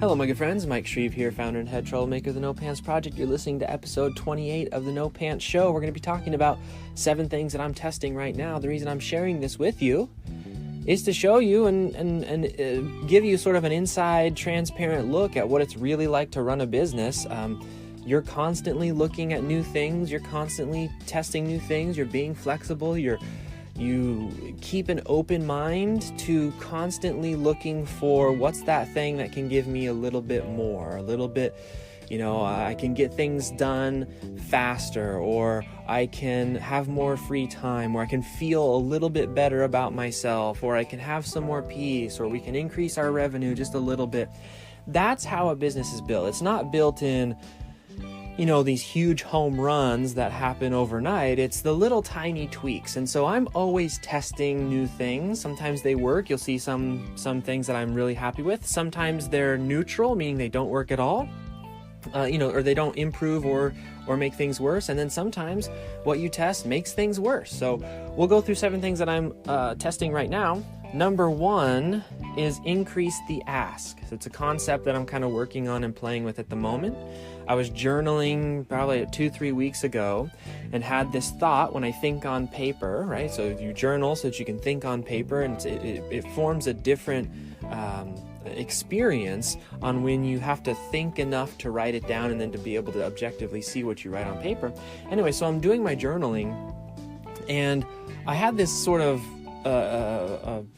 Hello, my good friends. Mike Shreeve here, founder and head troublemaker of the No Pants Project. You're listening to episode 28 of the No Pants Show. We're going to be talking about 7 things that I'm testing right now. The reason I'm sharing this with you is to show you and give you sort of an inside, transparent look at what it's really like to run a business. You're constantly looking at new things. You're constantly testing new things. You're being flexible. You keep an open mind to constantly looking for what's that thing that can give me a little bit more, a little bit, I can get things done faster, or I can have more free time, or I can feel a little bit better about myself, or I can have some more peace, or we can increase our revenue just a little bit. That's how a business is built. It's not built in these huge home runs that happen overnight. It's the little tiny tweaks. And so I'm always testing new things. Sometimes they work. You'll see some things that I'm really happy with. Sometimes they're neutral, meaning they don't work at all, or they don't improve or make things worse. And then sometimes what you test makes things worse. So we'll go through 7 things that I'm testing right now. Number 1 is increase the ask. So it's a concept that I'm kind of working on and playing with at the moment. I was journaling probably 2-3 weeks ago and had this thought when I think on paper, right? So you journal so that you can think on paper, and it forms a different experience on when you have to think enough to write it down and then to be able to objectively see what you write on paper. Anyway, so I'm doing my journaling, and I had this sort of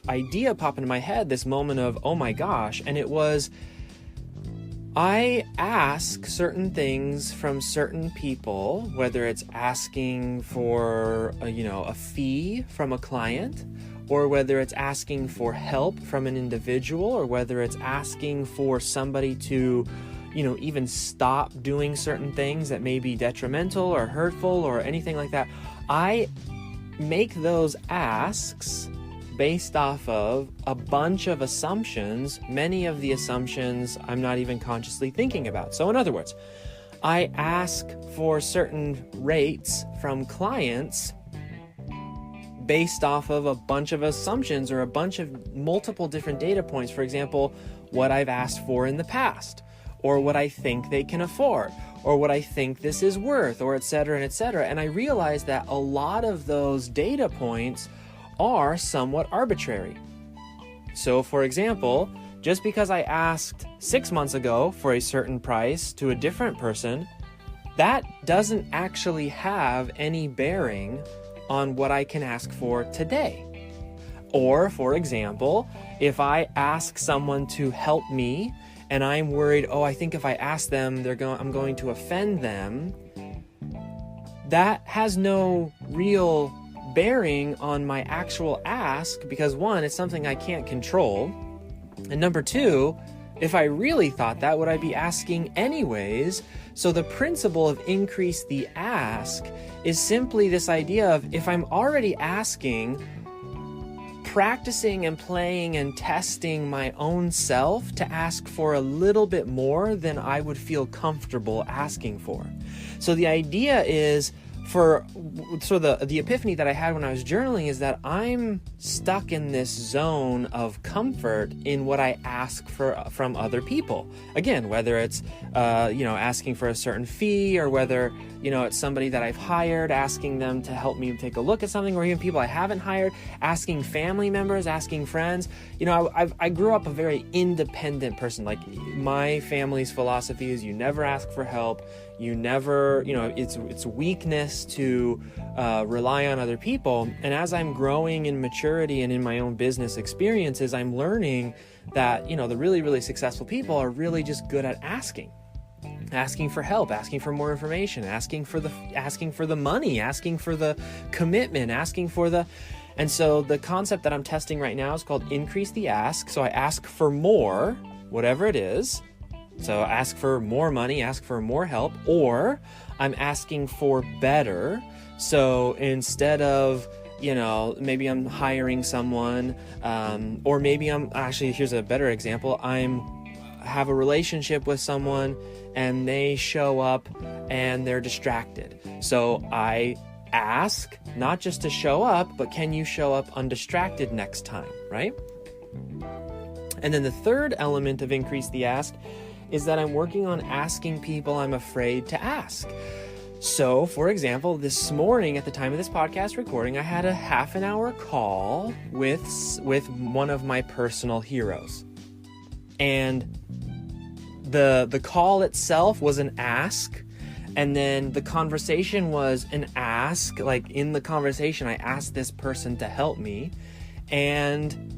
idea pop into my head, this moment of, oh my gosh, and it was, I ask certain things from certain people, whether it's asking for a fee from a client, or whether it's asking for help from an individual, or whether it's asking for somebody to even stop doing certain things that may be detrimental or hurtful or anything like that. I make those asks based off of a bunch of assumptions, many of the assumptions I'm not even consciously thinking about. So in other words, I ask for certain rates from clients based off of a bunch of assumptions or a bunch of multiple different data points. For example, what I've asked for in the past, or what I think they can afford, or what I think this is worth, or et cetera, and et cetera. And I realized that a lot of those data points are somewhat arbitrary. So for example, just because I asked 6 months ago for a certain price to a different person, that doesn't actually have any bearing on what I can ask for today. Or for example, if I ask someone to help me and I'm worried, I think if I ask them, I'm going to offend them, that has no real bearing on my actual ask, because 1, it's something I can't control, and number 2, if I really thought that, would I be asking anyways? So the principle of increase the ask is simply this idea of, if I'm already asking, practicing and playing and testing my own self to ask for a little bit more than I would feel comfortable asking for. So the idea is, the epiphany that I had when I was journaling is that I'm stuck in this zone of comfort in what I ask for from other people. Again, whether it's asking for a certain fee, or whether it's somebody that I've hired, asking them to help me take a look at something, or even people I haven't hired, asking family members, asking friends. I grew up a very independent person. Like, my family's philosophy is you never ask for help. You never, it's weakness to rely on other people. And as I'm growing in maturity and in my own business experiences, I'm learning that, the really, really successful people are really just good at asking for help, asking for more information, asking for the money, asking for the commitment, and so the concept that I'm testing right now is called increase the ask. So I ask for more, whatever it is. So ask for more money, ask for more help, or I'm asking for better. So instead of, maybe I'm hiring someone, or maybe here's a better example. Have a relationship with someone and they show up and they're distracted. So I ask not just to show up, but can you show up undistracted next time, right? And then the third element of increase the ask is that I'm working on asking people I'm afraid to ask. So, for example, this morning at the time of this podcast recording, I had a half an hour call with one of my personal heroes. And the call itself was an ask, and then the conversation was an ask. Like, in the conversation, I asked this person to help me, and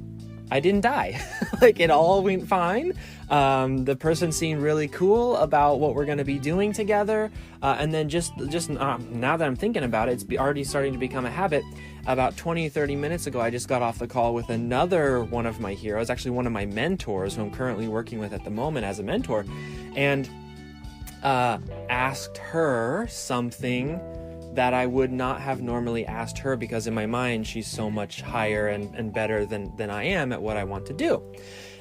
I didn't die. Like, it all went fine. The person seemed really cool about what we're going to be doing together. And then just now that I'm thinking about it, it's already starting to become a habit. About 20, 30 minutes ago, I just got off the call with another one of my heroes, actually one of my mentors who I'm currently working with at the moment as a mentor, and asked her something that I would not have normally asked her, because in my mind, she's so much higher and better than I am at what I want to do.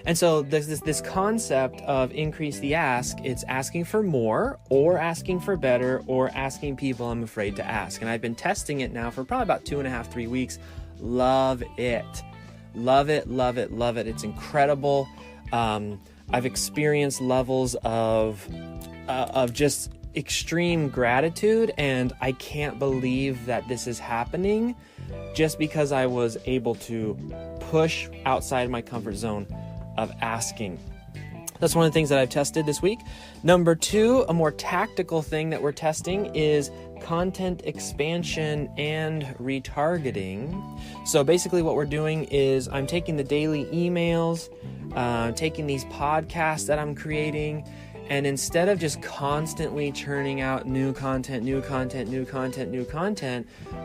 And so there's this concept of increase the ask. It's asking for more, or asking for better, or asking people I'm afraid to ask. And I've been testing it now for probably about 2.5, 3 weeks. Love it. Love it, love it, love it. It's incredible. I've experienced levels of just extreme gratitude, and I can't believe that this is happening just because I was able to push outside my comfort zone of asking. That's one of the things that I've tested this week. Number 2, a more tactical thing that we're testing is content expansion and retargeting. So basically what we're doing is I'm taking the daily emails, taking these podcasts that I'm creating, and instead of just constantly churning out new content,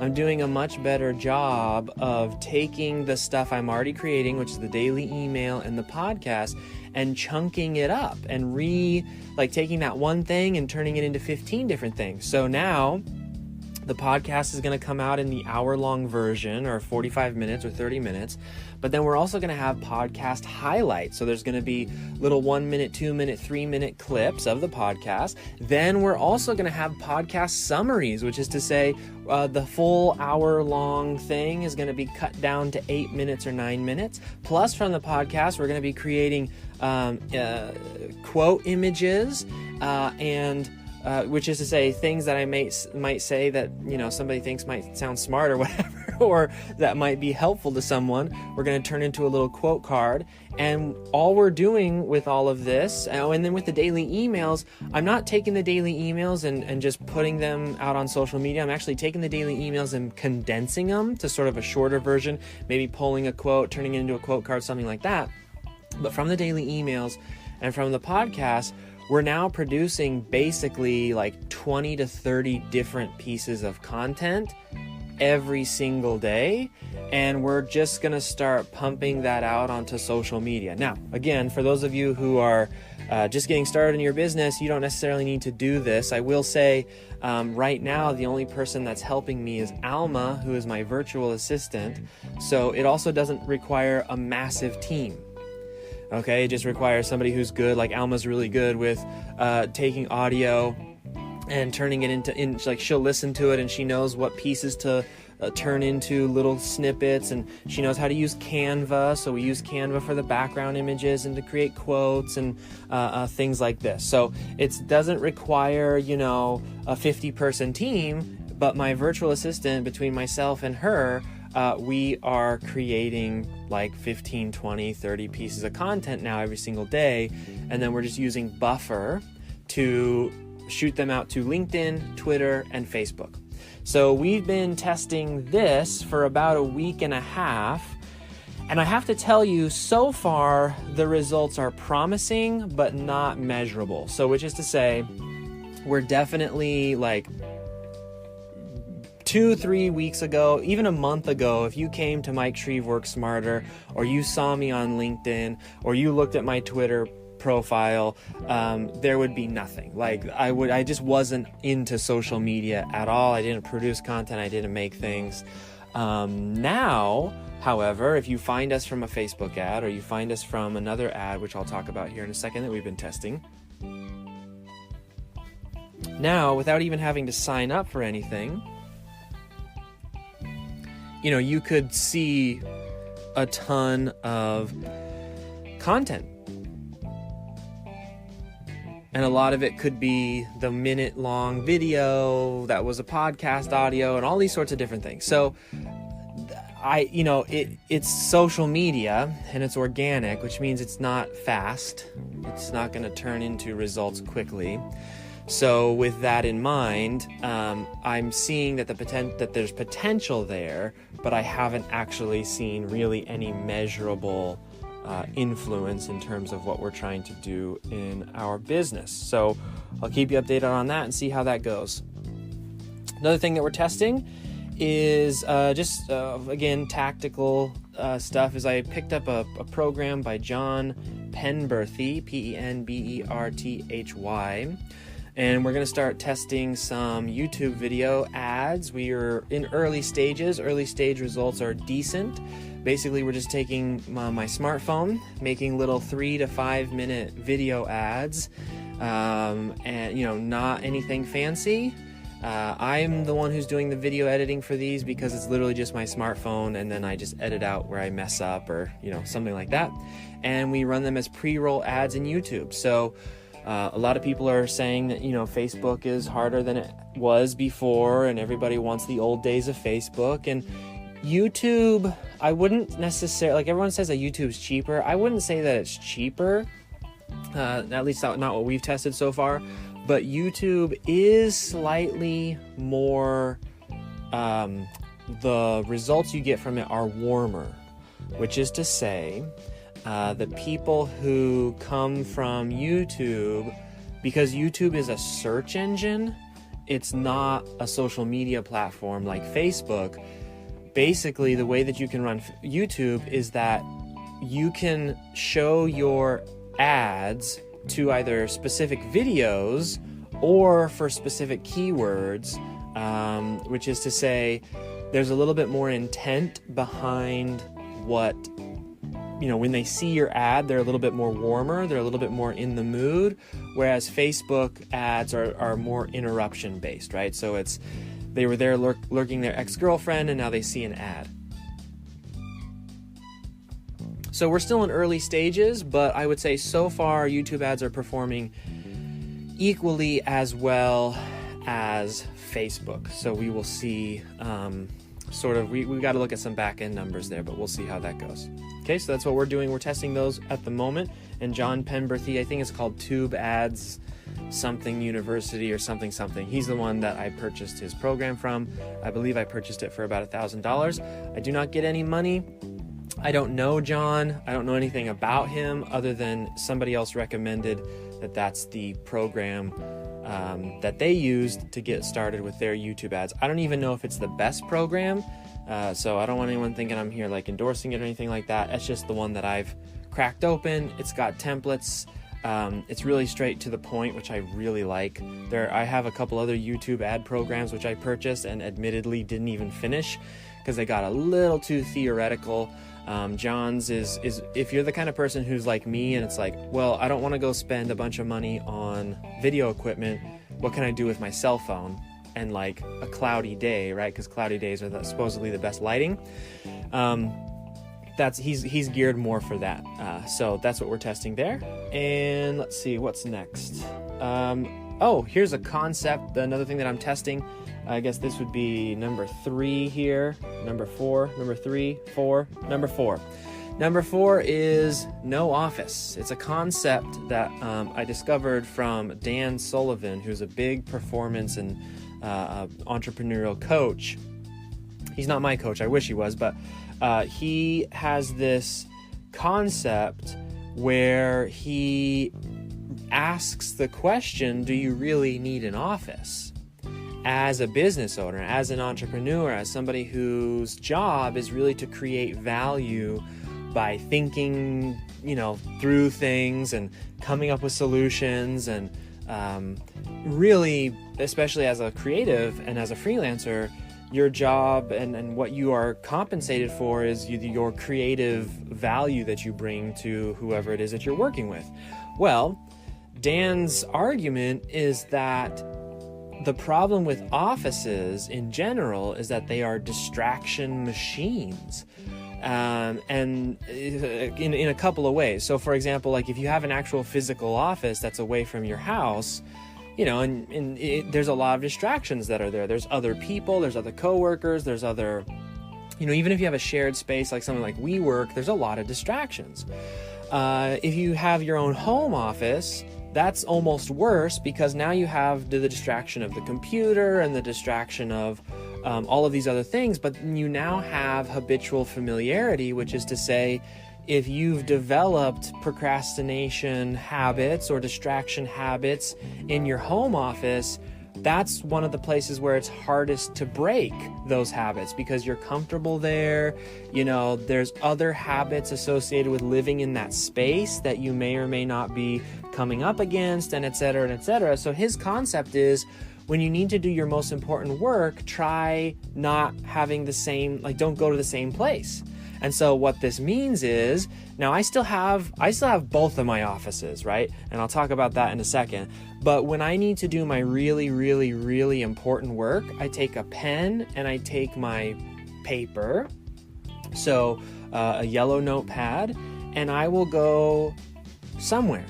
I'm doing a much better job of taking the stuff I'm already creating, which is the daily email and the podcast, and chunking it up and taking that one thing and turning it into 15 different things. So now the podcast is going to come out in the hour-long version, or 45 minutes or 30 minutes. But then we're also going to have podcast highlights. So there's going to be little 1 minute, 2 minute, 3 minute clips of the podcast. Then we're also going to have podcast summaries, which is to say the full hour-long thing is going to be cut down to 8 minutes or 9 minutes. Plus, from the podcast, we're going to be creating quote images and which is to say things that I might say that, somebody thinks might sound smart or whatever, or that might be helpful to someone. We're going to turn into a little quote card. And all we're doing with all of this, and then with the daily emails, I'm not taking the daily emails and just putting them out on social media. I'm actually taking the daily emails and condensing them to sort of a shorter version, maybe pulling a quote, turning it into a quote card, something like that. But from the daily emails and from the podcast, we're now producing basically like 20 to 30 different pieces of content every single day, and we're just going to start pumping that out onto social media. Now, again, for those of you who are just getting started in your business, you don't necessarily need to do this. I will say right now, the only person that's helping me is Alma, who is my virtual assistant, so it also doesn't require a massive team. Okay, it just requires somebody who's good, like Alma's really good with taking audio and turning it into, like, she'll listen to it and she knows what pieces to turn into little snippets, and she knows how to use Canva, so we use Canva for the background images and to create quotes and things like this. So it doesn't require, a 50-person team, but my virtual assistant, between myself and her, we are creating like 15, 20, 30 pieces of content now every single day. And then we're just using Buffer to shoot them out to LinkedIn, Twitter, and Facebook. So we've been testing this for about a week and a half. And I have to tell you, so far, the results are promising, but not measurable. So which is to say, we're definitely like 2-3 weeks ago, even a month ago, if you came to Mike Shreeve Work Smarter, or you saw me on LinkedIn, or you looked at my Twitter profile, there would be nothing. Like I just wasn't into social media at all. I didn't produce content. I didn't make things. Now, however, if you find us from a Facebook ad, or you find us from another ad, which I'll talk about here in a second, that we've been testing, now, without even having to sign up for anything, you could see a ton of content. And a lot of it could be the minute-long video that was a podcast audio and all these sorts of different things. So it's social media and it's organic, which means it's not fast. It's not going to turn into results quickly. So with that in mind, I'm seeing that there's potential there, but I haven't actually seen really any measurable influence in terms of what we're trying to do in our business. So I'll keep you updated on that and see how that goes. Another thing that we're testing is again, tactical stuff. Is I picked up a program by John Penberthy, Penberthy, and we're going to start testing some YouTube video ads. We are in early stages. Early stage results are decent. Basically, we're just taking my smartphone, making little 3 to 5 minute video ads, and not anything fancy. I'm the one who's doing the video editing for these because it's literally just my smartphone, and then I just edit out where I mess up or something like that. And we run them as pre-roll ads in YouTube. So a lot of people are saying that Facebook is harder than it was before, and everybody wants the old days of Facebook. And YouTube, I wouldn't necessarily, like everyone says that YouTube's cheaper. I wouldn't say that it's cheaper, at least not what we've tested so far. But YouTube is slightly more, the results you get from it are warmer, which is to say, the people who come from YouTube, because YouTube is a search engine, it's not a social media platform like Facebook. Basically, the way that you can run YouTube is that you can show your ads to either specific videos or for specific keywords, which is to say there's a little bit more intent behind what, when they see your ad, they're a little bit more warmer, they're a little bit more in the mood, whereas Facebook ads are more interruption based, right? So they were there lurking their ex-girlfriend, and now they see an ad. So we're still in early stages, but I would say so far YouTube ads are performing equally as well as Facebook. So we will see, we got to look at some back-end numbers there, but we'll see how that goes. Okay, so that's what we're doing. We're testing those at the moment. And John Penberthy, I think it's called Tube Ads something University or something. He's the one that I purchased his program from. I believe I purchased it for about $1,000. I do not get any money. I don't know John. I don't know anything about him other than somebody else recommended that that's the program that they used to get started with their YouTube ads. I don't even know if it's the best program, so I don't want anyone thinking I'm here like endorsing it or anything like that. It's just the one that I've cracked open. It's got templates. It's really straight to the point, which I really like. I have a couple other YouTube ad programs which I purchased and admittedly didn't even finish because they got a little too theoretical. John's is if you're the kind of person who's like me and it's like, well, I don't want to go spend a bunch of money on video equipment. What can I do with my cell phone and like a cloudy day, right? Because cloudy days are supposedly the best lighting. He's geared more for that. So that's what we're testing there. And let's see, what's next? Here's a concept. Another thing that I'm testing. I guess this would be number 3 here. Number 4, number 3, 4, number 4. Number 4 is no office. It's a concept that I discovered from Dan Sullivan, who's a big performance and entrepreneurial coach. He's not my coach. I wish he was, but he has this concept where he asks the question, do you really need an office? As a business owner, as an entrepreneur, as somebody whose job is really to create value by thinking, through things and coming up with solutions, and really, especially as a creative and as a freelancer, your job and what you are compensated for is your creative value that you bring to whoever it is that you're working with. Well, Dan's argument is that the problem with offices in general is that they are distraction machines. and in a couple of ways. So for example, like if you have an actual physical office that's away from your house, there's a lot of distractions that are there. There's other people, there's other coworkers, there's other, even if you have a shared space like something like WeWork, there's a lot of distractions. If you have your own home office, that's almost worse, because now you have the distraction of the computer and the distraction of all of these other things, but you now have habitual familiarity, which is to say, if you've developed procrastination habits or distraction habits in your home office, that's one of the places where it's hardest to break those habits, because you're comfortable there. There's other habits associated with living in that space that you may or may not be coming up against, and et cetera, and et cetera. So his concept is, when you need to do your most important work, try not having the same, don't go to the same place. And so what this means is, now I still have both of my offices, right? And I'll talk about that in a second. But when I need to do my really, really, really important work, I take a pen and I take my paper, so a yellow notepad, and I will go somewhere.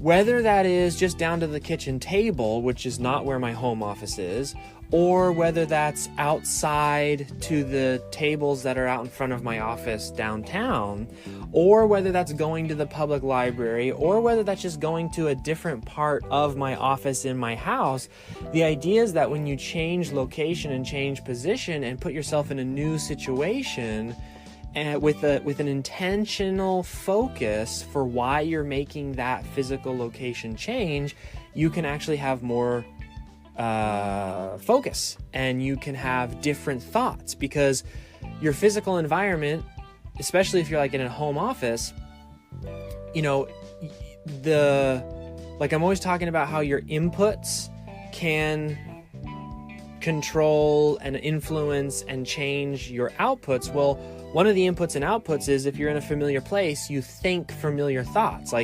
Whether that is just down to the kitchen table, which is not where my home office is, or whether that's outside to the tables that are out in front of my office downtown, or whether that's going to the public library, or whether that's just going to a different part of my office in my house. The idea is that when you change location and change position and put yourself in a new situation, and with an intentional focus for why you're making that physical location change, you can actually have more focus, and you can have different thoughts, because your physical environment, especially if you're like in a home office, I'm always talking about how your inputs can control and influence and change your outputs. Well, one of the inputs and outputs is, if you're in a familiar place, you think familiar thoughts.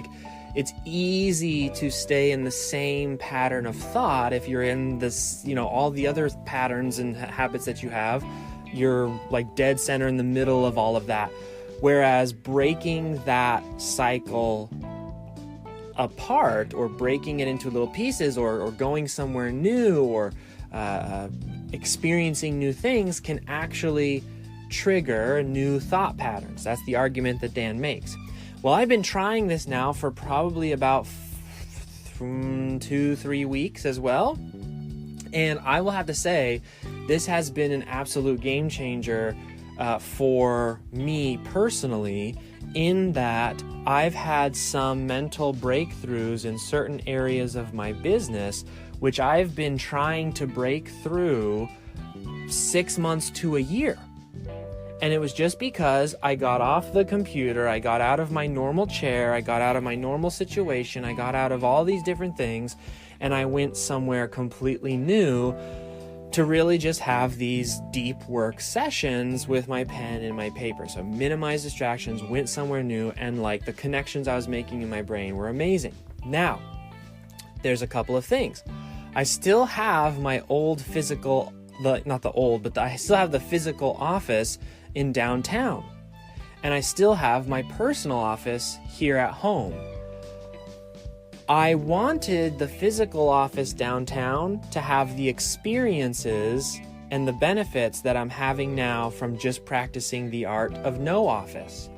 It's easy to stay in the same pattern of thought if you're in this, all the other patterns and habits that you have. You're dead center in the middle of all of that. Whereas breaking that cycle apart, or breaking it into little pieces, or going somewhere new, or experiencing new things, can actually trigger new thought patterns. That's the argument that Dan makes. Well, I've been trying this now for probably about 2-3 weeks as well. And I will have to say, this has been an absolute game changer for me personally, in that I've had some mental breakthroughs in certain areas of my business, which I've been trying to break through 6 months to a year. And it was just because I got off the computer, I got out of my normal chair, I got out of my normal situation, I got out of all these different things, and I went somewhere completely new to really just have these deep work sessions with my pen and my paper. So minimize distractions, went somewhere new, and the connections I was making in my brain were amazing. Now, there's a couple of things. I still have my old physical, I still have the physical office in downtown, and I still have my personal office here at home. I wanted the physical office downtown to have the experiences and the benefits that I'm having now from just practicing the art of no office.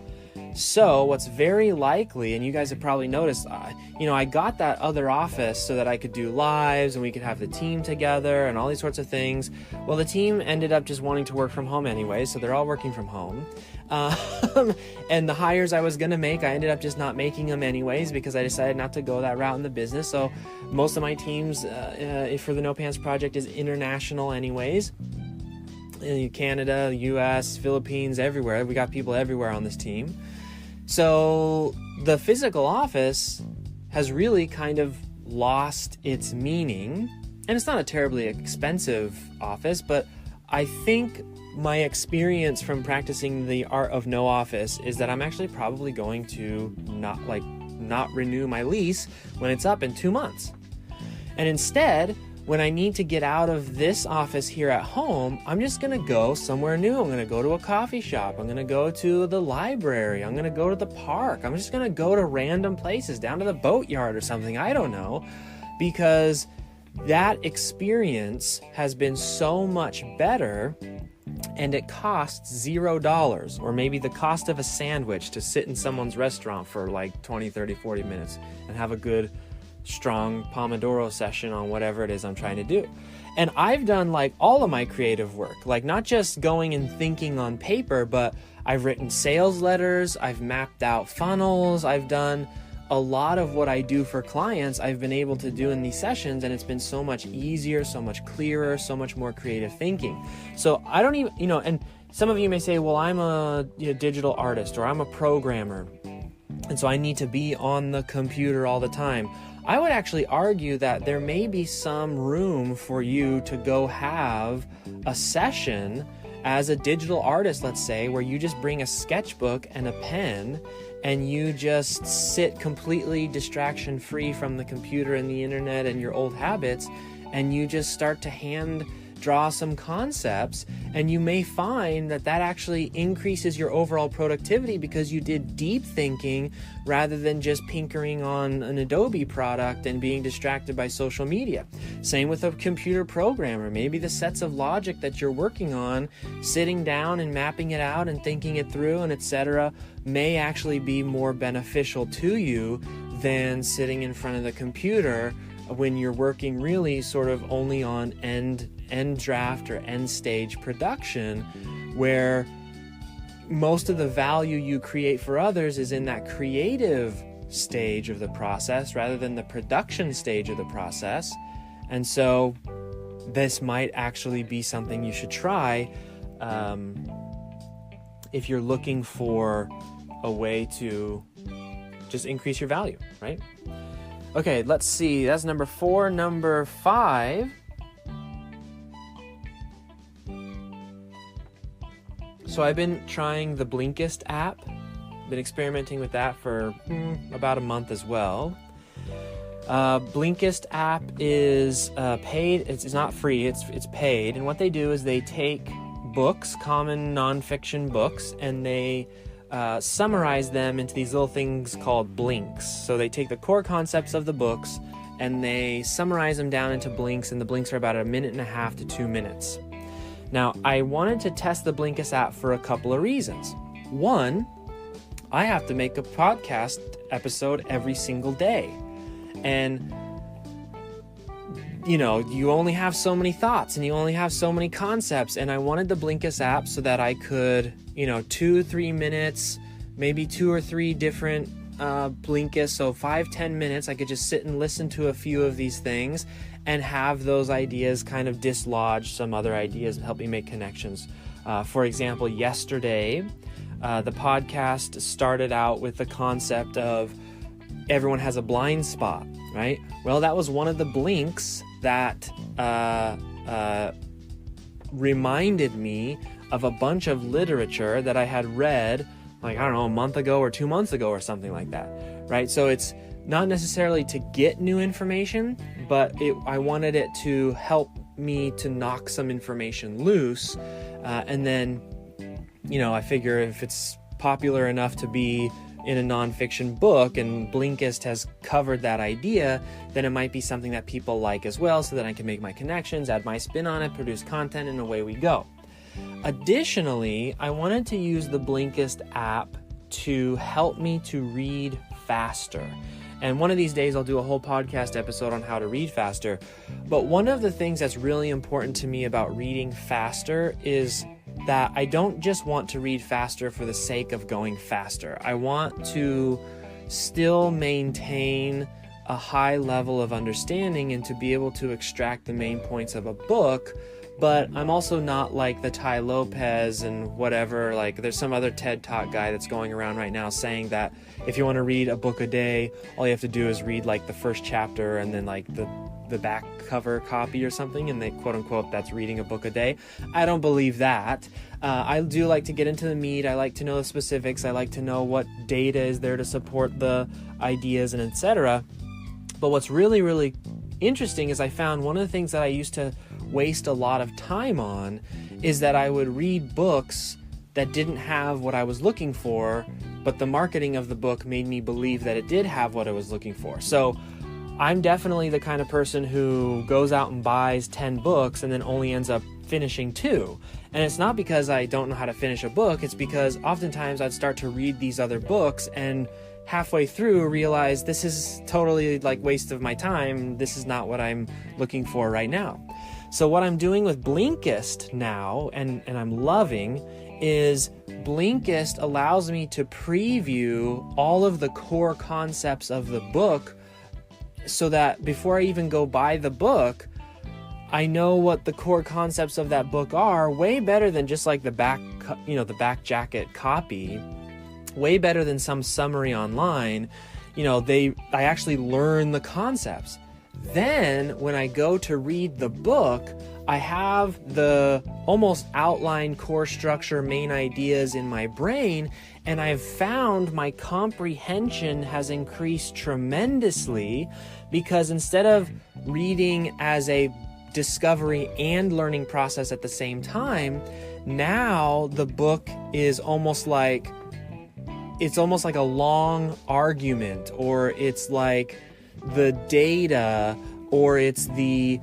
So what's very likely, and you guys have probably noticed, I got that other office so that I could do lives and we could have the team together and all these sorts of things. Well, the team ended up just wanting to work from home anyway, so they're all working from home. And the hires I was going to make, I ended up just not making them anyways, because I decided not to go that route in the business. So most of my teams for the No Pants Project is international anyways. Canada, US, Philippines, everywhere. We got people everywhere on this team. So the physical office has really kind of lost its meaning. And it's not a terribly expensive office, but I think my experience from practicing the art of no office is that I'm actually probably going to not renew my lease when it's up in 2 months. And instead, when I need to get out of this office here at home, I'm just going to go somewhere new. I'm going to go to a coffee shop. I'm going to go to the library. I'm going to go to the park. I'm just going to go to random places, down to the boatyard or something. I don't know, because that experience has been so much better, and it costs $0, or maybe the cost of a sandwich to sit in someone's restaurant for like 20, 30, 40 minutes and have a good, strong Pomodoro session on whatever it is I'm trying to do. And I've done like all of my creative work, like not just going and thinking on paper, but I've written sales letters, I've mapped out funnels, I've done a lot of what I do for clients. I've been able to do in these sessions, and it's been so much easier, so much clearer, so much more creative thinking. So I don't even, and some of you may say, well, I'm a digital artist, or I'm a programmer, and so I need to be on the computer all the time. I would actually argue that there may be some room for you to go have a session as a digital artist, let's say, where you just bring a sketchbook and a pen and you just sit completely distraction free from the computer and the internet and your old habits, and you just start to hand draw some concepts, and you may find that actually increases your overall productivity because you did deep thinking rather than just pinkering on an Adobe product and being distracted by social media. Same with a computer programmer. Maybe the sets of logic that you're working on, sitting down and mapping it out and thinking it through and etc., may actually be more beneficial to you than sitting in front of the computer when you're working really sort of only on end draft or end stage production, where most of the value you create for others is in that creative stage of the process rather than the production stage of the process. And so this might actually be something you should try if you're looking for a way to just increase your value, right? Okay, let's see. That's number 4. Number 5. So I've been trying the Blinkist app. Been experimenting with that for about a month as well. Blinkist app is paid. It's not free. It's paid. And what they do is they take books, common nonfiction books, and they summarize them into these little things called blinks. So they take the core concepts of the books and they summarize them down into blinks, and the blinks are about 1.5 minutes to 2 minutes. Now, I wanted to test the Blinkist app for a couple of reasons. One, I have to make a podcast episode every single day. And you only have so many thoughts and you only have so many concepts. And I wanted the Blinkist app so that I could, 2-3 minutes, maybe 2 or 3 different Blinkist. So 5-10 minutes, I could just sit and listen to a few of these things and have those ideas kind of dislodge some other ideas and help me make connections. For example, yesterday, the podcast started out with the concept of everyone has a blind spot, right? Well, that was one of the blinks that reminded me of a bunch of literature that I had read, a month ago or 2 months ago or something like that, right? So it's not necessarily to get new information, but I wanted it to help me to knock some information loose. And then, I figure if it's popular enough to be in a nonfiction book and Blinkist has covered that idea, then it might be something that people like as well, so that I can make my connections, add my spin on it, produce content, and away we go. Additionally, I wanted to use the Blinkist app to help me to read faster. And one of these days I'll do a whole podcast episode on how to read faster. But one of the things that's really important to me about reading faster is that I don't just want to read faster for the sake of going faster. I want to still maintain a high level of understanding and to be able to extract the main points of a book. But I'm also not like the Tai Lopez and whatever, there's some other TED Talk guy that's going around right now saying that if you want to read a book a day, all you have to do is read the first chapter and then the back cover copy or something, and they quote unquote that's reading a book a day. I don't believe that. I do like to get into the meat. I like to know the specifics. I like to know what data is there to support the ideas and etc. But what's really, really interesting is I found one of the things that I used to waste a lot of time on is that I would read books that didn't have what I was looking for, but the marketing of the book made me believe that it did have what I was looking for. So I'm definitely the kind of person who goes out and buys 10 books and then only ends up finishing 2. And it's not because I don't know how to finish a book, it's because oftentimes I'd start to read these other books and halfway through realize this is totally like waste of my time. This is not what I'm looking for right now. So what I'm doing with Blinkist now, and I'm loving, is Blinkist allows me to preview all of the core concepts of the book so that before I even go buy the book, I know what the core concepts of that book are, way better than just like the back jacket copy, way better than some summary online. I actually learn the concepts. Then when I go to read the book, I have the almost outline, core structure, main ideas in my brain, and I've found my comprehension has increased tremendously because instead of reading as a discovery and learning process at the same time, now the book is almost like a long argument, or it's like the data, or it's the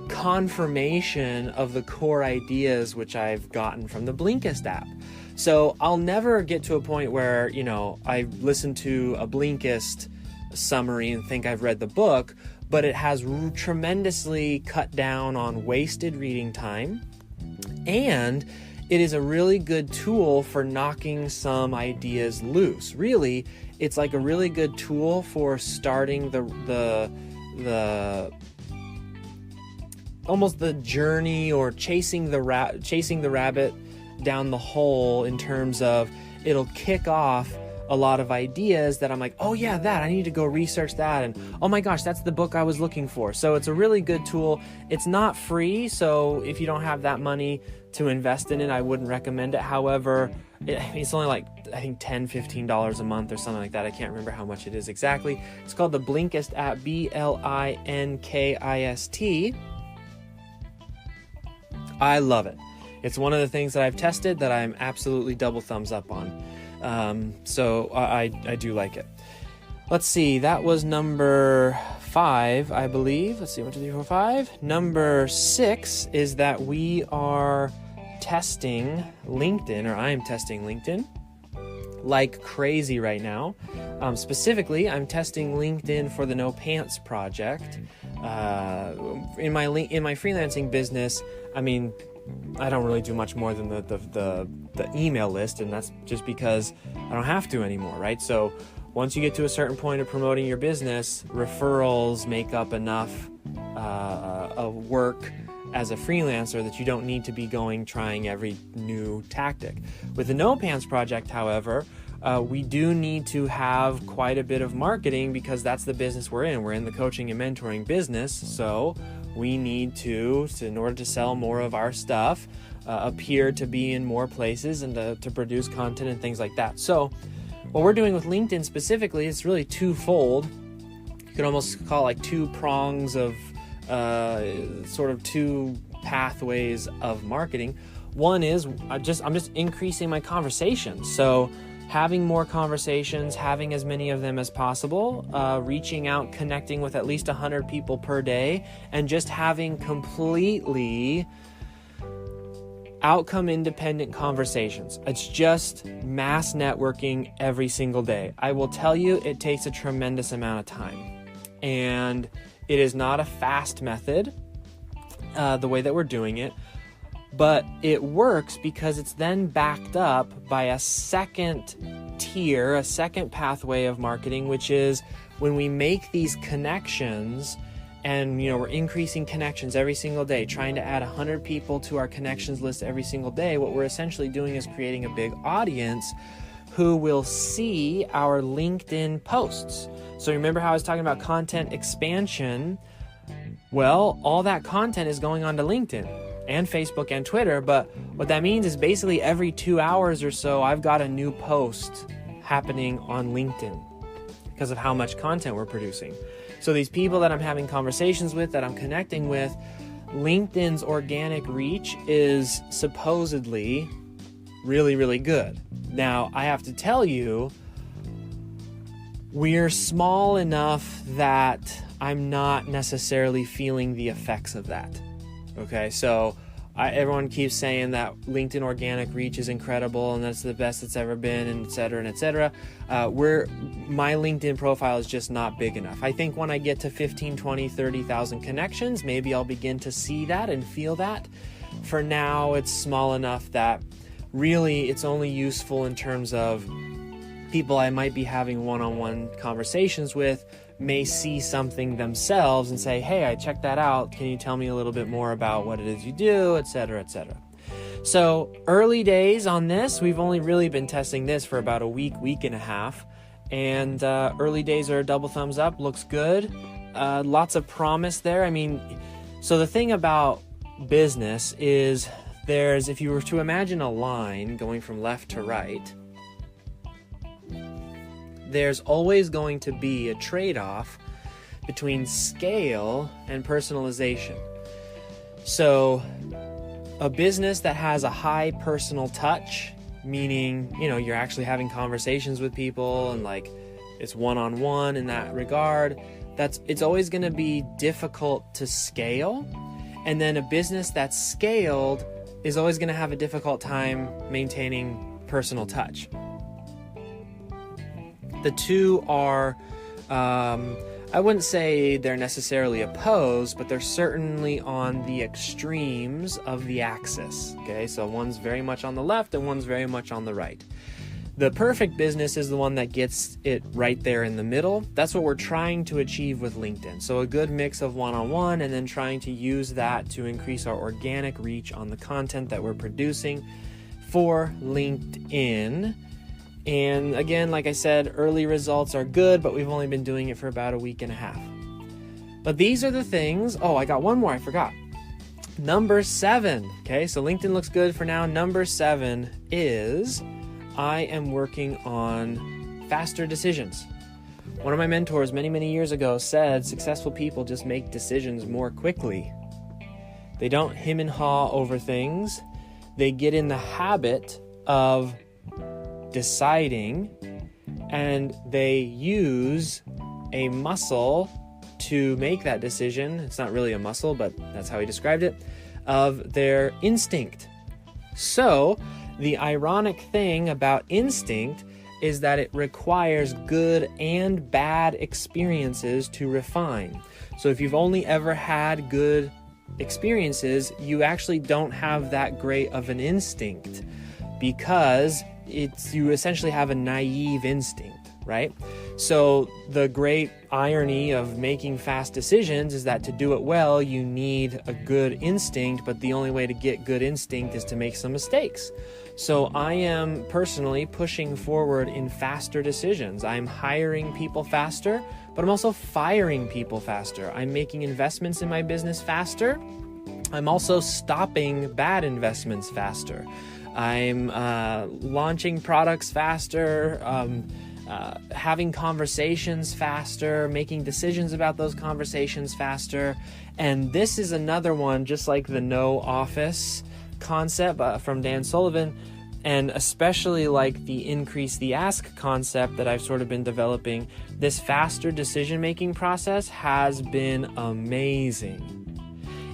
confirmation of the core ideas which I've gotten from the Blinkist app. So I'll never get to a point where, I listen to a Blinkist summary and think I've read the book, but it has tremendously cut down on wasted reading time, and it is a really good tool for knocking some ideas loose. Really, it's like a really good tool for starting the almost the journey, or chasing the rabbit down the hole, in terms of it'll kick off a lot of ideas that I'm like, oh yeah, that I need to go research that, and oh my gosh, that's the book I was looking for. So it's a really good tool. It's not free, so if you don't have that money to invest in it, I wouldn't recommend it. However, it's only like, I think $10-15 a month or something like that. I can't remember how much it is exactly. It's called the Blinkist app, Blinkist. I love it. It's one of the things that I've tested that I'm absolutely double thumbs up on. So I do like it. Let's see, that was number 5, I believe. Let's see, 1, 2, 3, 4, 5. Number 6 is that we are testing LinkedIn, or I am testing LinkedIn like crazy right now. Specifically, I'm testing LinkedIn for the No Pants project. In my freelancing business, I mean, I don't really do much more than the email list, and that's just because I don't have to anymore, right? So once you get to a certain point of promoting your business, referrals make up enough of work as a freelancer that you don't need to be trying every new tactic. With the No Pants project, however, we do need to have quite a bit of marketing, because that's the business we're in. We're in the coaching and mentoring business, so we need to in order to sell more of our stuff, appear to be in more places and to produce content and things like that. So what we're doing with LinkedIn specifically, it's really twofold. You could almost call it like 2 prongs of sort of 2 pathways of marketing. One is I'm just increasing my conversations. So having more conversations, having as many of them as possible, reaching out, connecting with at least 100 people per day, and just having completely outcome-independent conversations. It's just mass networking every single day. I will tell you, it takes a tremendous amount of time. And it is not a fast method, the way that we're doing it. But it works because it's then backed up by a second tier, a second pathway of marketing, which is when we make these connections, and we're increasing connections every single day, trying to add 100 people to our connections list every single day. What we're essentially doing is creating a big audience who will see our LinkedIn posts. So remember how I was talking about content expansion? Well, all that content is going onto LinkedIn and Facebook and Twitter, but what that means is basically every 2 hours or so, I've got a new post happening on LinkedIn because of how much content we're producing. So these people that I'm having conversations with, that I'm connecting with, LinkedIn's organic reach is supposedly really, really good. Now, I have to tell you, we're small enough that I'm not necessarily feeling the effects of that. Okay, so everyone keeps saying that LinkedIn organic reach is incredible and that's the best it's ever been, and et cetera, and et cetera. My LinkedIn profile is just not big enough. I think when I get to 15, 20, 30,000 connections, maybe I'll begin to see that and feel that. For now, it's small enough that really it's only useful in terms of people I might be having one-on-one conversations with may see something themselves and say, hey, I checked that out. Can you tell me a little bit more about what it is you do, et cetera, et cetera. So early days on this, we've only really been testing this for about a week and a half. And early days are a double thumbs up, looks good. Lots of promise there. I mean, so the thing about business is if you were to imagine a line going from left to right, there's always going to be a trade-off between scale and personalization. So a business that has a high personal touch, meaning, you're actually having conversations with people and like it's one-on-one in that regard, it's always going to be difficult to scale. And then a business that's scaled is always going to have a difficult time maintaining personal touch. The two are, I wouldn't say they're necessarily opposed, but they're certainly on the extremes of the axis. Okay, so one's very much on the left and one's very much on the right. The perfect business is the one that gets it right there in the middle. That's what we're trying to achieve with LinkedIn. So a good mix of one-on-one and then trying to use that to increase our organic reach on the content that we're producing for LinkedIn. And again, like I said, early results are good, but we've only been doing it for about a week and a half. But these are the things. Oh, I got one more. I forgot. Number 7. Okay, so LinkedIn looks good for now. Number 7 is I am working on faster decisions. One of my mentors many, many years ago said successful people just make decisions more quickly. They don't hem and haw over things. They get in the habit of deciding, and they use a muscle to make that decision. It's not really a muscle, but that's how he described it, of their instinct. So the ironic thing about instinct is that it requires good and bad experiences to refine. So if you've only ever had good experiences, you actually don't have that great of an instinct, because you essentially have a naive instinct, right? So the great irony of making fast decisions is that to do it well, you need a good instinct, but the only way to get good instinct is to make some mistakes. So I am personally pushing forward in faster decisions. I'm hiring people faster, but I'm also firing people faster. I'm making investments in my business faster. I'm also stopping bad investments faster. I'm launching products faster, having conversations faster, making decisions about those conversations faster. And this is another one, just like the no office concept from Dan Sullivan, and especially like the increase the ask concept that I've sort of been developing. This faster decision-making process has been amazing.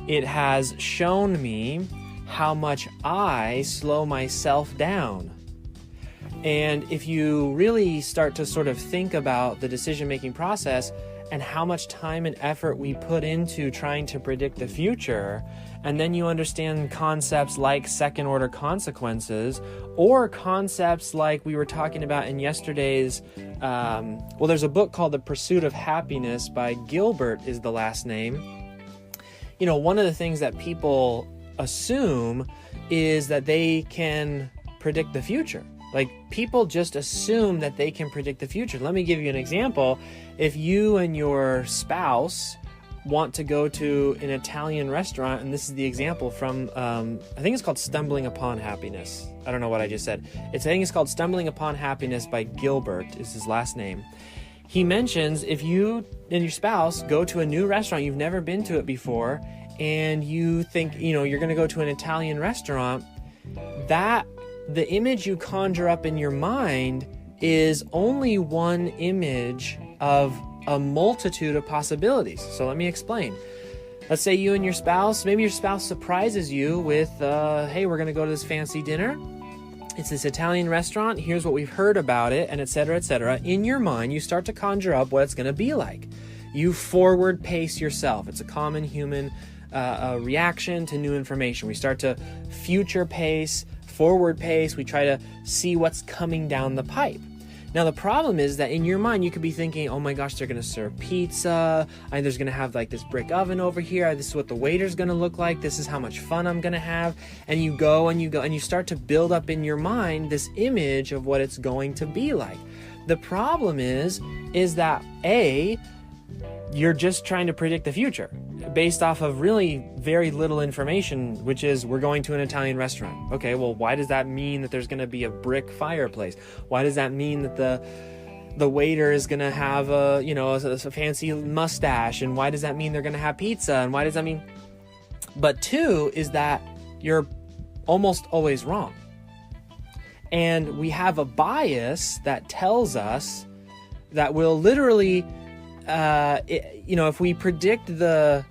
It has shown me how much I slow myself down. And if you really start to sort of think about the decision-making process and how much time and effort we put into trying to predict the future, and then you understand concepts like second-order consequences, or concepts like we were talking about in yesterday's, there's a book called The Pursuit of Happiness by Gilbert is the last name. One of the things that people assume is that they can predict the future. Like, people just assume that they can predict the future. Let me give you an example. If you and your spouse want to go to an Italian restaurant, and this is the example from, I think it's called Stumbling Upon Happiness. I don't know what I just said. I think it's called Stumbling Upon Happiness by Gilbert is his last name. he mentions if you and your spouse go to a new restaurant, you've never been to it before, and you think, you're going to go to an Italian restaurant, that the image you conjure up in your mind is only one image of a multitude of possibilities. So let me explain. Let's say you and your spouse, maybe your spouse surprises you with, hey, we're going to go to this fancy dinner. It's this Italian restaurant. Here's what we've heard about it, and et cetera, et cetera. In your mind, you start to conjure up what it's going to be like. You forward pace yourself. It's a common human reaction to new information. We start to future pace, forward pace. We try to see what's coming down the pipe. Now, the problem is that in your mind, you could be thinking, oh my gosh, they're going to serve pizza. There's going to have like this brick oven over here. This is what the waiter's going to look like. This is how much fun I'm going to have. And you go and you start to build up in your mind this image of what it's going to be like. The problem is that you're just trying to predict the future based off of really very little information, which is we're going to an Italian restaurant. Okay, well, why does that mean that there's going to be a brick fireplace? Why does that mean that the waiter is going to have a fancy mustache? And why does that mean they're going to have pizza? And why does that mean? But two is that you're almost always wrong. And we have a bias that tells us that we'll literally if we predict the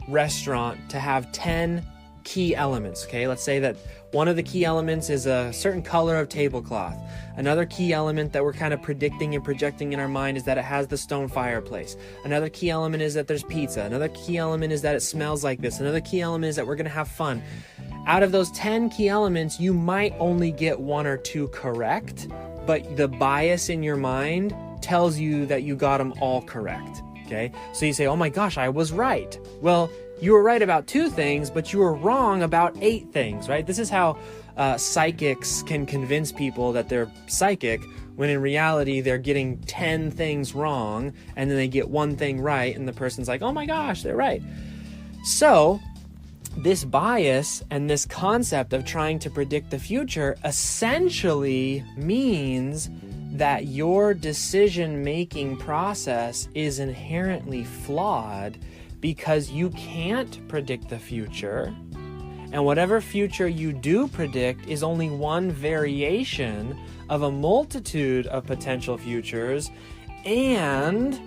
restaurant to have 10 key elements, okay, let's say that one of the key elements is a certain color of tablecloth. Another key element that we're kind of predicting and projecting in our mind is that it has the stone fireplace. Another key element is that there's pizza. Another key element is that it smells like this. Another key element is that we're going to have fun. Out of those 10 key elements, you might only get one or two correct, but the bias in your mind tells you that you got them all correct, okay? So you say, oh my gosh, I was right. Well, you were right about 2 things, but you were wrong about 8 things, right? This is how psychics can convince people that they're psychic, when in reality, they're getting 10 things wrong, and then they get 1 thing right, and the person's like, oh my gosh, they're right. So this bias and this concept of trying to predict the future essentially means that your decision-making process is inherently flawed because you can't predict the future, and whatever future you do predict is only one variation of a multitude of potential futures, and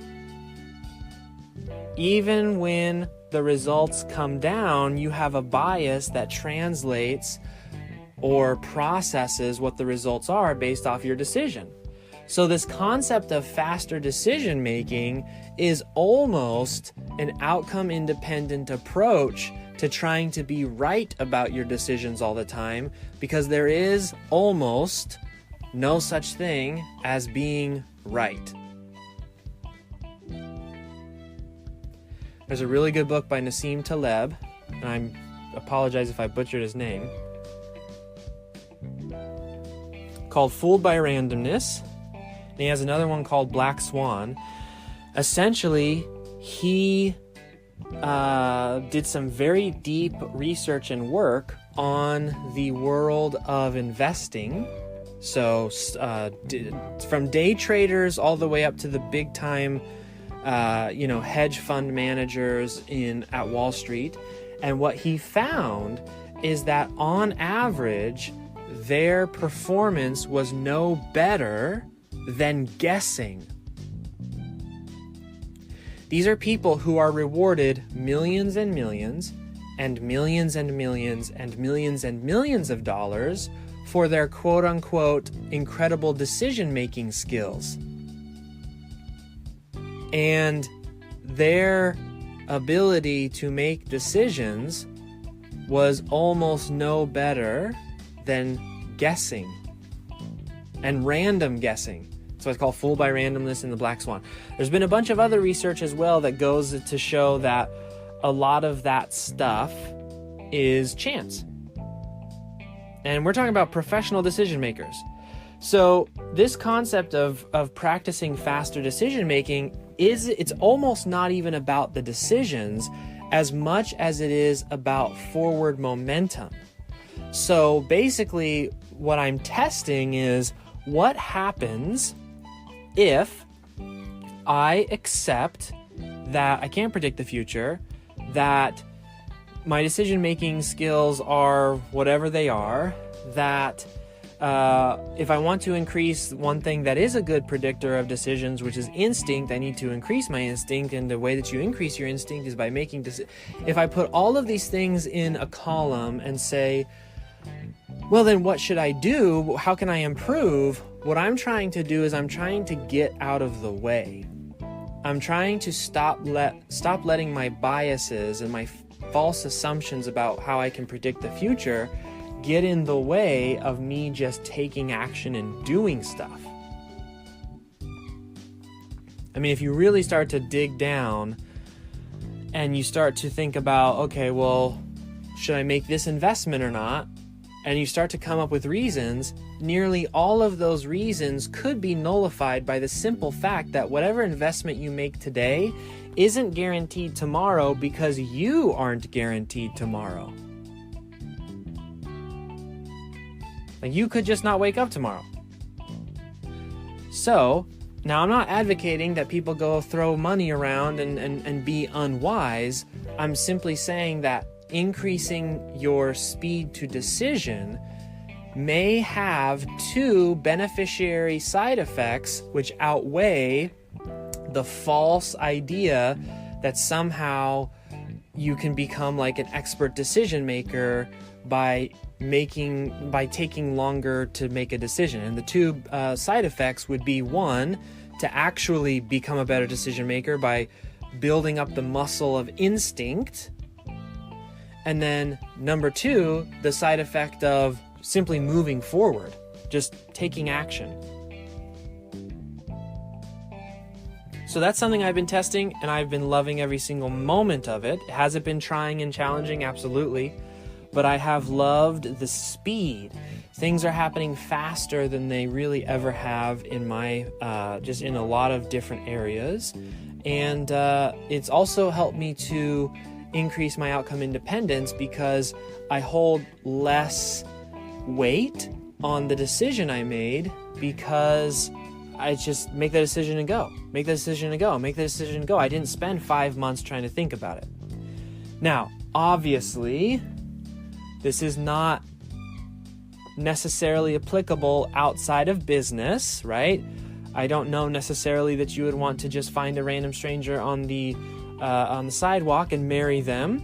even when the results come down, you have a bias that translates or processes what the results are based off your decision. So this concept of faster decision making is almost an outcome-independent approach to trying to be right about your decisions all the time, because there is almost no such thing as being right. There's a really good book by Nassim Taleb, and I apologize if I butchered his name, called Fooled by Randomness. And he has another one called Black Swan. Essentially, he did some very deep research and work on the world of investing. So from day traders all the way up to the big time, hedge fund managers at Wall Street. And what he found is that on average, their performance was no better than guessing. These are people who are rewarded millions and millions and millions and millions and millions and millions of dollars for their quote-unquote incredible decision-making skills. And their ability to make decisions was almost no better than guessing and random guessing. So it's called Fooled by Randomness and the Black Swan. There's been a bunch of other research as well that goes to show that a lot of that stuff is chance. And we're talking about professional decision makers. So this concept of practicing faster decision making it's almost not even about the decisions as much as it is about forward momentum. So basically what I'm testing is what happens if I accept that I can't predict the future, that my decision-making skills are whatever they are, that if I want to increase one thing that is a good predictor of decisions, which is instinct, I need to increase my instinct, and the way that you increase your instinct is by making decisions. If I put all of these things in a column and say, well, then what should I do? How can I improve? What I'm trying to do is I'm trying to get out of the way. I'm trying to stop letting my biases and my false assumptions about how I can predict the future get in the way of me just taking action and doing stuff. I mean, if you really start to dig down and you start to think about, okay, well, should I make this investment or not? And you start to come up with reasons, nearly all of those reasons could be nullified by the simple fact that whatever investment you make today isn't guaranteed tomorrow because you aren't guaranteed tomorrow. Like, you could just not wake up tomorrow. So, now I'm not advocating that people go throw money around and be unwise. I'm simply saying that increasing your speed to decision may have two beneficiary side effects which outweigh the false idea that somehow you can become like an expert decision maker by taking longer to make a decision. And the two side effects would be, one, to actually become a better decision maker by building up the muscle of instinct. And then number two, the side effect of simply moving forward, just taking action. So that's something I've been testing, and I've been loving every single moment of it. Has it been trying and challenging? Absolutely. But I have loved the speed. Things are happening faster than they really ever have in my, just in a lot of different areas. And it's also helped me to increase my outcome independence because I hold less weight on the decision I made because I just make the decision and go. Make the decision and go. Make the decision and go. I didn't spend 5 months trying to think about it. Now, obviously, this is not necessarily applicable outside of business, right? I don't know necessarily that you would want to just find a random stranger on the sidewalk and marry them,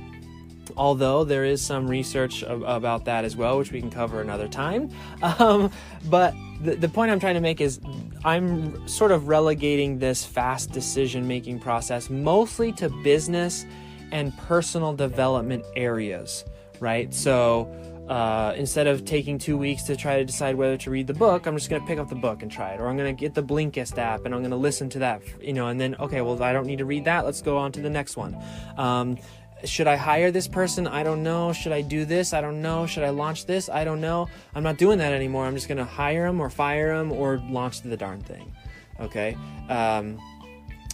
although there is some research about that as well, which we can cover another time. But the point I'm trying to make is I'm sort of relegating this fast decision-making process mostly to business and personal development areas, right? So instead of taking 2 weeks to try to decide whether to read the book, I'm just going to pick up the book and try it. Or I'm going to get the Blinkist app and I'm going to listen to that, and then, okay, well, I don't need to read that. Let's go on to the next one. Should I hire this person? I don't know. Should I do this? I don't know. Should I launch this? I don't know. I'm not doing that anymore. I'm just going to hire them or fire them or launch the darn thing. Okay.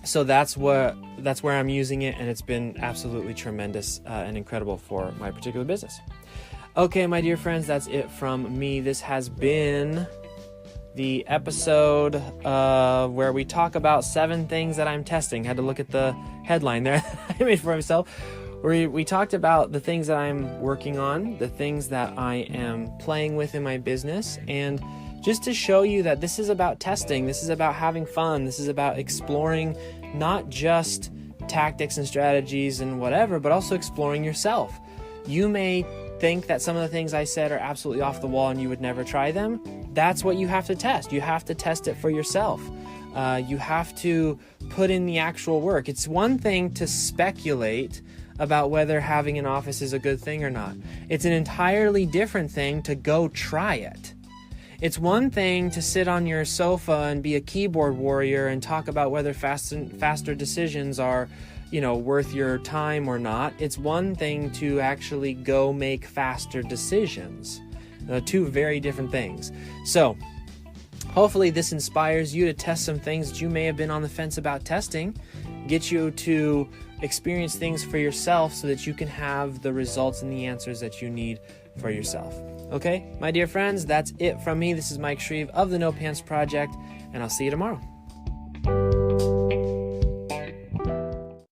So that's where I'm using it, and it's been absolutely tremendous and incredible for my particular business. Okay, my dear friends, that's it from me. This has been the episode where we talk about 7 things that I'm testing. Had to look at the headline there I made for myself. We talked about the things that I'm working on, the things that I am playing with in my business, and just to show you that this is about testing, this is about having fun, this is about exploring not just tactics and strategies and whatever, but also exploring yourself. You may think that some of the things I said are absolutely off the wall and you would never try them. That's what you have to test. You have to test it for yourself. You have to put in the actual work. It's one thing to speculate about whether having an office is a good thing or not. It's an entirely different thing to go try it. It's one thing to sit on your sofa and be a keyboard warrior and talk about whether faster decisions are, worth your time or not. It's one thing to actually go make faster decisions. Two very different things. So, hopefully this inspires you to test some things that you may have been on the fence about testing, get you to experience things for yourself so that you can have the results and the answers that you need for yourself. Okay, my dear friends, that's it from me. This is Mike Shreeve of the No Pants Project, and I'll see you tomorrow.